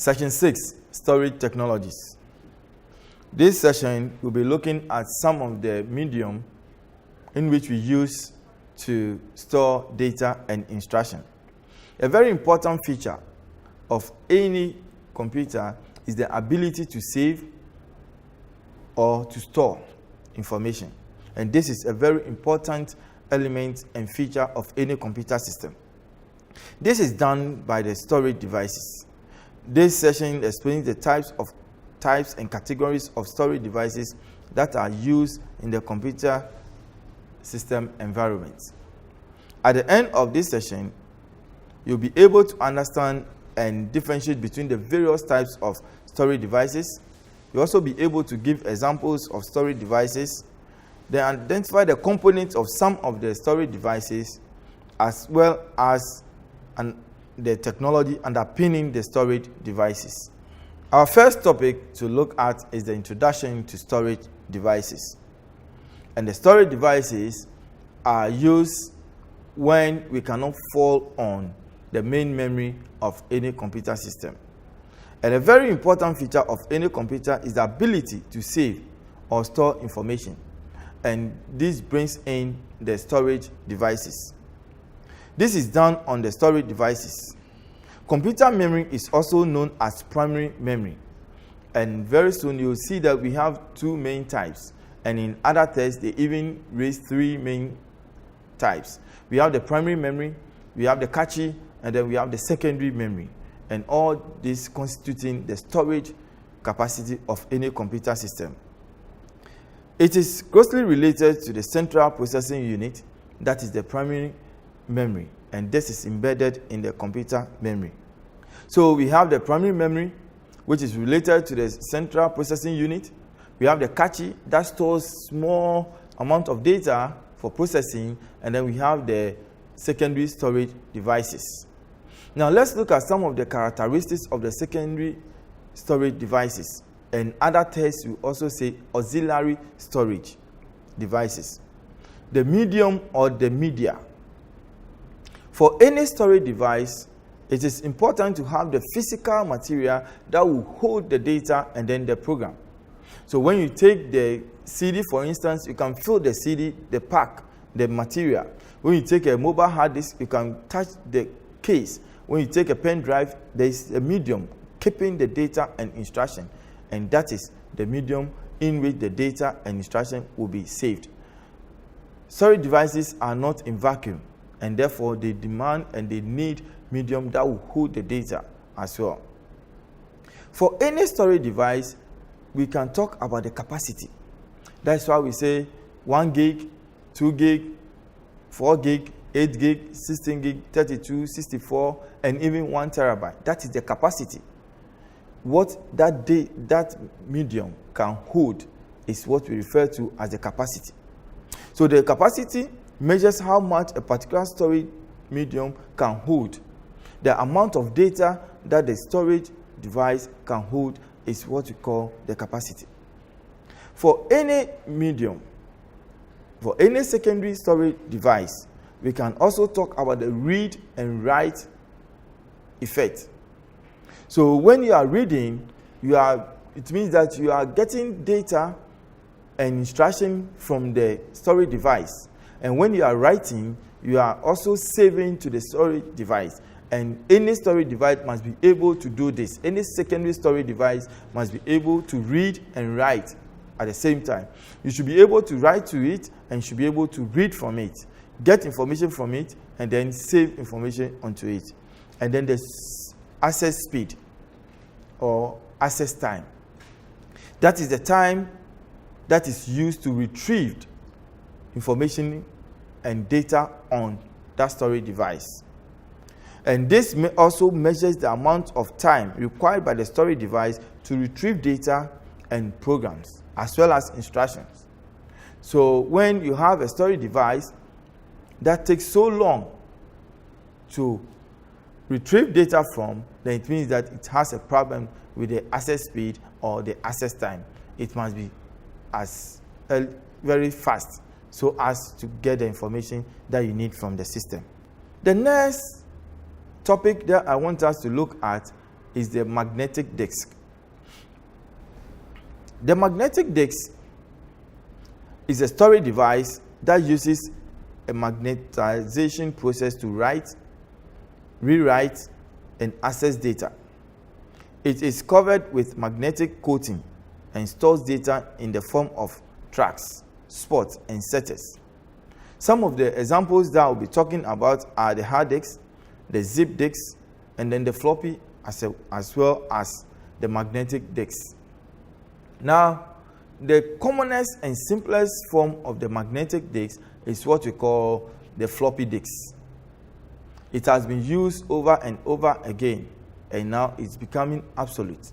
Section 6, Storage Technologies. This session will be looking at some of the medium in which we use to store data and instruction. A very important feature of any computer is the ability to save or to store information. And this is a very important element and feature of any computer system. This is done by the storage devices. This session explains the types and categories of storage devices that are used in the computer system environment. At the end of this session, you'll be able to understand and differentiate between the various types of storage devices. You'll also be able to give examples of storage devices, then identify the components of some of the storage devices, as well as the technology underpinning the storage devices. Our first topic to look at is the introduction to storage devices. And the storage devices are used when we cannot fall on the main memory of any computer system. And a very important feature of any computer is the ability to save or store information. And this brings in the storage devices. This is done on the storage devices. Computer memory is also known as primary memory. And very soon you'll see that we have two main types. And in other tests, they even raise three main types. We have the primary memory, we have the cache, and then we have the secondary memory. And all this constituting the storage capacity of any computer system. It is closely related to the central processing unit, that is the primary memory, and this is embedded in the computer memory. So we have the primary memory, which is related to the central processing unit. We have the cache that stores small amount of data for processing, and then we have the secondary storage devices. Now let's look at some of the characteristics of the secondary storage devices. And other tests will also say auxiliary storage devices. The medium or the media. For any storage device, it is important to have the physical material that will hold the data and then the program. So when you take the CD, for instance, you can fill the CD, the pack, the material. When you take a mobile hard disk, you can touch the case. When you take a pen drive, there is a medium keeping the data and instruction. And that is the medium in which the data and instruction will be saved. Storage devices are not in vacuum, and therefore they demand and they need medium that will hold the data as well. For any storage device, we can talk about the capacity. That's why we say 1 gig, 2 gig, 4 gig, 8 gig, 16 gig, 32, 64, and even 1 terabyte. That is the capacity. What that medium can hold is what we refer to as the capacity. So the capacity measures how much a particular storage medium can hold. The amount of data that the storage device can hold is what we call the capacity. For any medium, for any secondary storage device, we can also talk about the read and write effect. So when you are reading, it means that you are getting data and instruction from the storage device. And when you are writing, you are also saving to the storage device. And any storage device must be able to do this. Any secondary storage device must be able to read and write at the same time. You should be able to write to it and you should be able to read from it, get information from it, and then save information onto it. And then the access speed or access time. That is the time that is used to retrieve information and data on that storage device. And this also measures the amount of time required by the storage device to retrieve data and programs, as well as instructions. So when you have a storage device that takes so long to retrieve data from, then it means that it has a problem with the access speed or the access time. It must be very fast so as to get the information that you need from the system. The next topic that I want us to look at is the magnetic disk. The magnetic disk is a storage device that uses a magnetization process to write, rewrite, and access data. It is covered with magnetic coating and stores data in the form of tracks, spots, and setters. Some of the examples that I'll be talking about are the hard disk, the zip disk, and then the floppy, as well as the magnetic disk. Now, the commonest and simplest form of the magnetic disk is what we call the floppy disk. It has been used over and over again, and now it's becoming obsolete.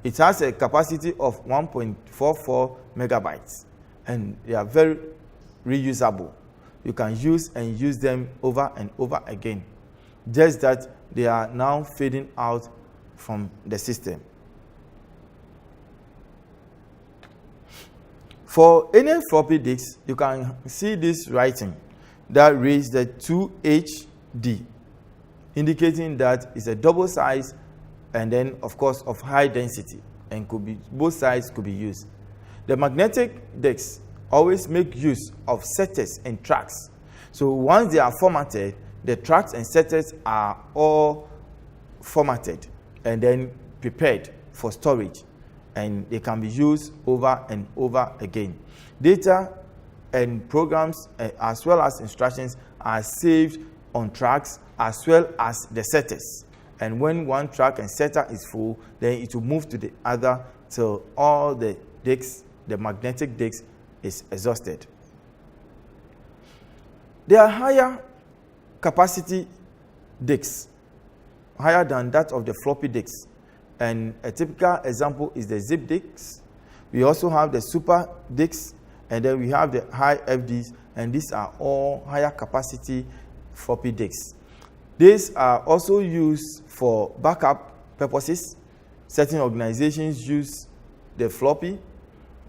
It has a capacity of 1.44 megabytes, and they are very reusable. You can use and use them over and over again, just that they are now fading out from the system. For any floppy disk, you can see this writing that reads the 2HD, indicating that it's a double size and then, of course, of high density, and could be both sides could be used. The magnetic disks always make use of setters and tracks. So once they are formatted, the tracks and setters are all formatted and then prepared for storage, and they can be used over and over again. Data and programs as well as instructions are saved on tracks as well as the setters. And when one track and setter is full, then it will move to the other till all the disks, the magnetic disk, is exhausted. There are higher capacity disks, higher than that of the floppy disks. And a typical example is the zip disks. We also have the super disks, and then we have the high FDs, and these are all higher capacity floppy disks. These are also used for backup purposes. Certain organizations use the floppy.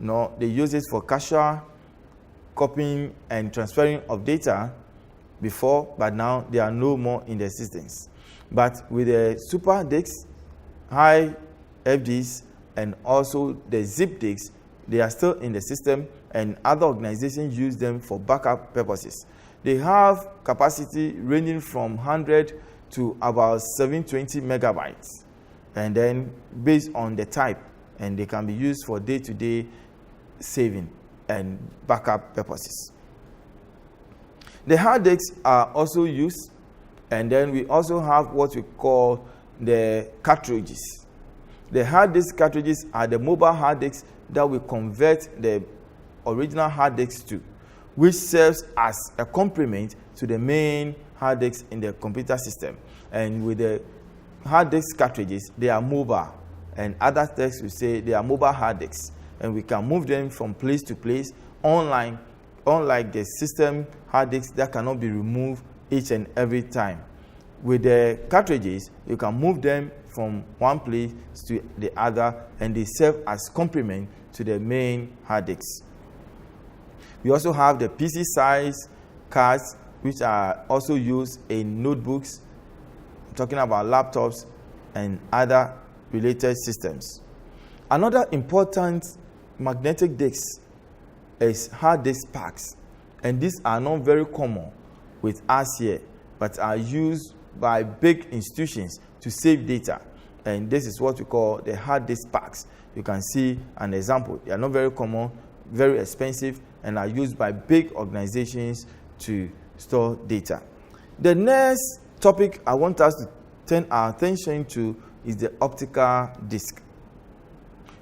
No, they use it for casual copying and transferring of data before, but now they are no more in the existence. But with the super disks, high FDs, and also the zip disks, they are still in the system, and other organizations use them for backup purposes. They have capacity ranging from 100 to about 720 megabytes, and then based on the type, and they can be used for day-to-day saving and backup purposes. The hard disks are also used, and then we also have what we call the cartridges. The hard disk cartridges are the mobile hard disks that we convert the original hard disks to, which serves as a complement to the main hard disks in the computer system. And with the hard disk cartridges, they are mobile, and other texts will say they are mobile hard disks, and we can move them from place to place online, unlike the system hard disks that cannot be removed each and every time. With the cartridges, you can move them from one place to the other, and they serve as complement to the main hard disks. We also have the PC size cards, which are also used in notebooks, I'm talking about laptops and other related systems. Another important magnetic disk is hard disk packs, and these are not very common with us here, but are used by big institutions to save data, and this is what we call the hard disk packs. You can see an example. They are not very common, very expensive, and are used by big organizations to store data. The next topic I want us to turn our attention to is the optical disk.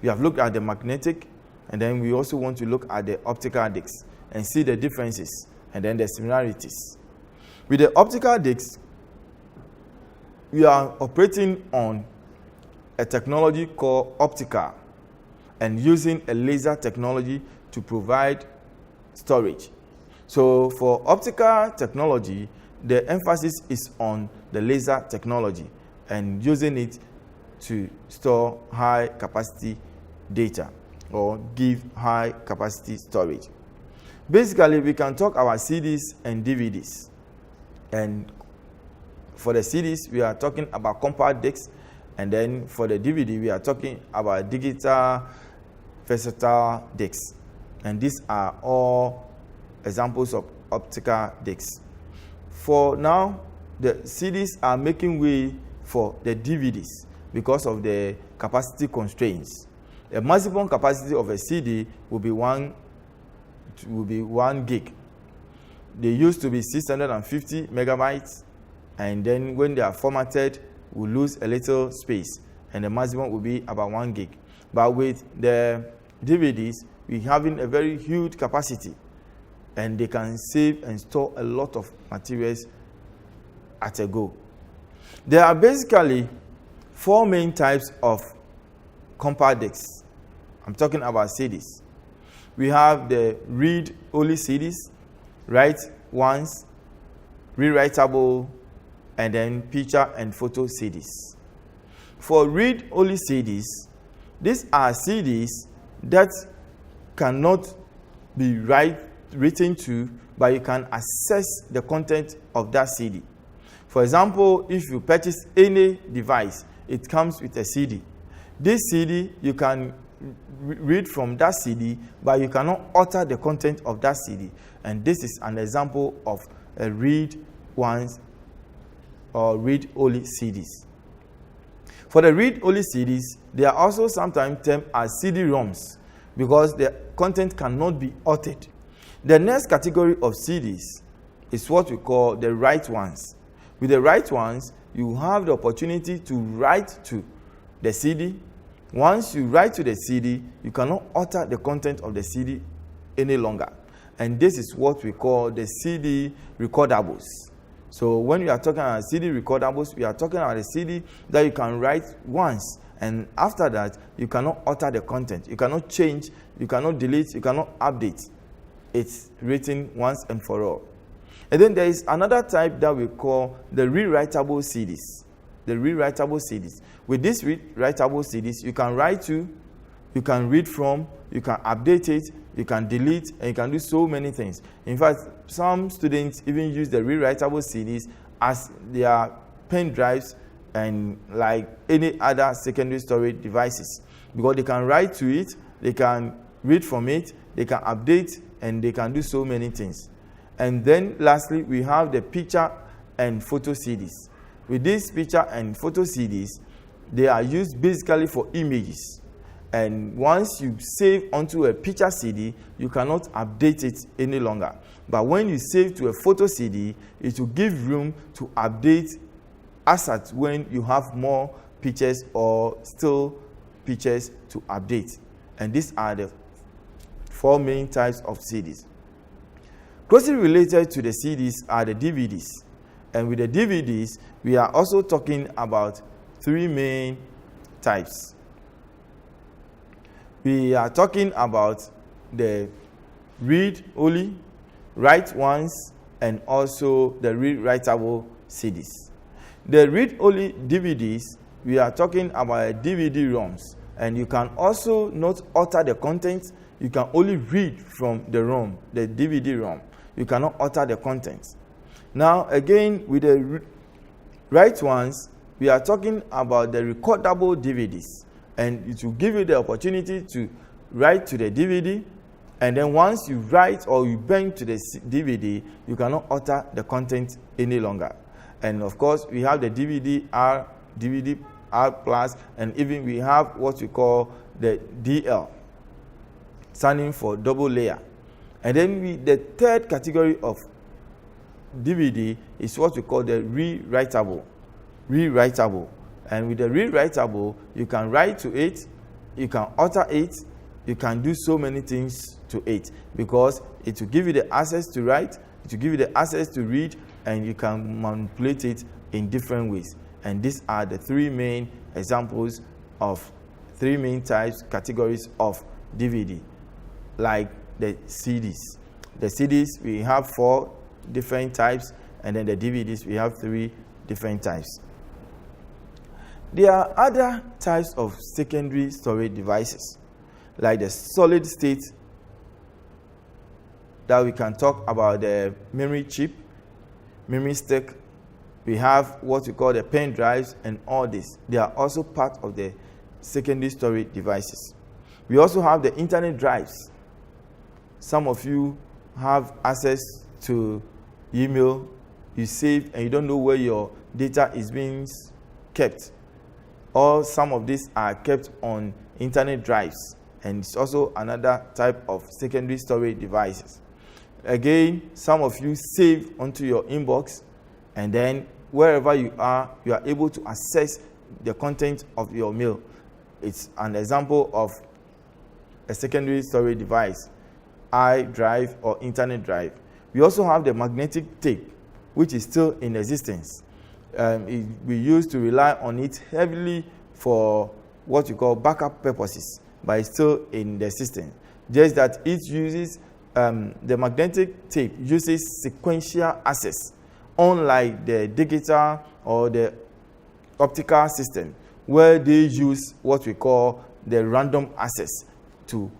We have looked at the magnetic, and then we also want to look at the optical disks and see the differences and then the similarities. With the optical disks, we are operating on a technology called optical and using a laser technology to provide storage. So for optical technology, the emphasis is on the laser technology and using it to store high capacity data or give high capacity storage. Basically, we can talk about CDs and DVDs. And for the CDs, we are talking about compact discs, And then for the DVD, we are talking about digital versatile discs. And these are all examples of optical discs. For now, the CDs are making way for the DVDs because of the capacity constraints. The maximum capacity of a CD will be 1 gig. They used to be 650 megabytes, and then when they are formatted, we lose a little space, and the maximum will be about 1 gig. But with the DVDs, we're having a very huge capacity, and they can save and store a lot of materials at a go. There are basically 4 main types of compact discs. I'm talking about CDs. We have the read-only CDs, write ones, rewritable, and then picture and photo CDs. For read-only CDs, these are CDs that cannot be written to, but you can access the content of that CD. For example, if you purchase any device, it comes with a CD. This CD, you can read from that CD, but you cannot alter the content of that CD. And this is an example of a read ones or read-only CDs. For the read-only CDs, they are also sometimes termed as CD-ROMs because the content cannot be altered. The next category of CDs is what we call the write ones. With the write ones, you have the opportunity to write to the CD. Once you write to the CD, you cannot alter the content of the CD any longer. And this is what we call the CD recordables. So when we are talking about CD recordables, we are talking about a CD that you can write once, and after that, you cannot alter the content. You cannot change, you cannot delete, you cannot update. It's written once and for all. And then there is another type that we call the rewritable CDs. The rewritable CDs. With these rewritable CDs, you can write to, you can read from, you can update it, you can delete, and you can do so many things. In fact, some students even use the rewritable CDs as their pen drives and like any other secondary storage devices, because they can write to it, they can read from it, they can update, and they can do so many things. And then lastly, we have the picture and photo CDs. With these picture and photo CDs, they are used basically for images. And once you save onto a picture CD, you cannot update it any longer. But when you save to a photo CD, it will give room to update as at when you have more pictures or still pictures to update. And these are the 4 main types of CDs. Closely related to the CDs are the DVDs. And with the DVDs, we are also talking about 3 main types. We are talking about the read-only, write ones, and also the rewritable CDs. The read-only DVDs, we are talking about DVD-ROMs, and you can also not alter the content. You can only read from the ROM, the DVD-ROM. You cannot alter the content. Now, again, with the write ones, we are talking about the recordable DVDs. And it will give you the opportunity to write to the DVD. And then once you write or you burn to the DVD, you cannot alter the content any longer. And of course, we have the DVD-R, DVD-R+, and even we have what we call the DL, standing for double layer. And then the third category of DVD is what we call the rewritable. And with the rewritable, you can write to it, you can alter it, you can do so many things to it, because it will give you the access to write, it will give you the access to read, and you can manipulate it in different ways. And these are the 3 main examples of 3 main types, categories of DVD, like the CDs. The CDs, we have 4 different types, and then the DVDs, we have 3 different types. There are other types of secondary storage devices, like the solid state, that we can talk about the memory chip, memory stick, We have what we call the pen drives and all this. They are also part of the secondary storage devices. We also have the internet drives. Some of you have access to email, you save, and you don't know where your data is being kept. Or some of these are kept on internet drives, and it's also another type of secondary storage devices. Again, some of you save onto your inbox, and then wherever you are able to access the content of your mail. It's an example of a secondary storage device, iDrive or internet drive. We also have the magnetic tape, which is still in existence. We used to rely on it heavily for what you call backup purposes, but it's still in the system. Just that it uses, the magnetic tape uses sequential access, unlike the digital or the optical system, where they use what we call the random access to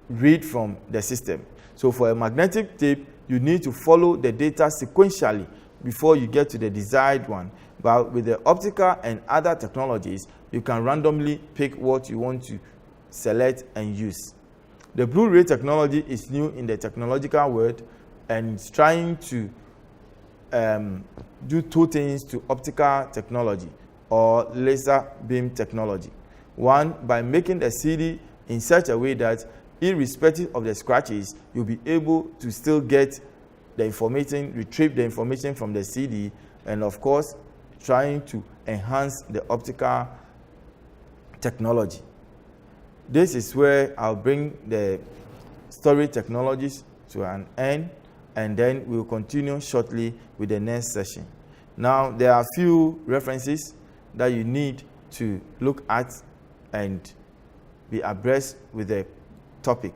read from the system. So for a magnetic tape, you need to follow the data sequentially before you get to the desired one. But with the optical and other technologies, you can randomly pick what you want to select and use. The Blu-ray technology is new in the technological world and it's trying to do two things to optical technology or laser beam technology. One, by making the CD in such a way that irrespective of the scratches, you'll be able to still get the information, retrieve the information from the CD, and of course, trying to enhance the optical technology. This is where I'll bring the storage technologies to an end, and then we'll continue shortly with the next session. Now, there are a few references that you need to look at and be abreast with the topic.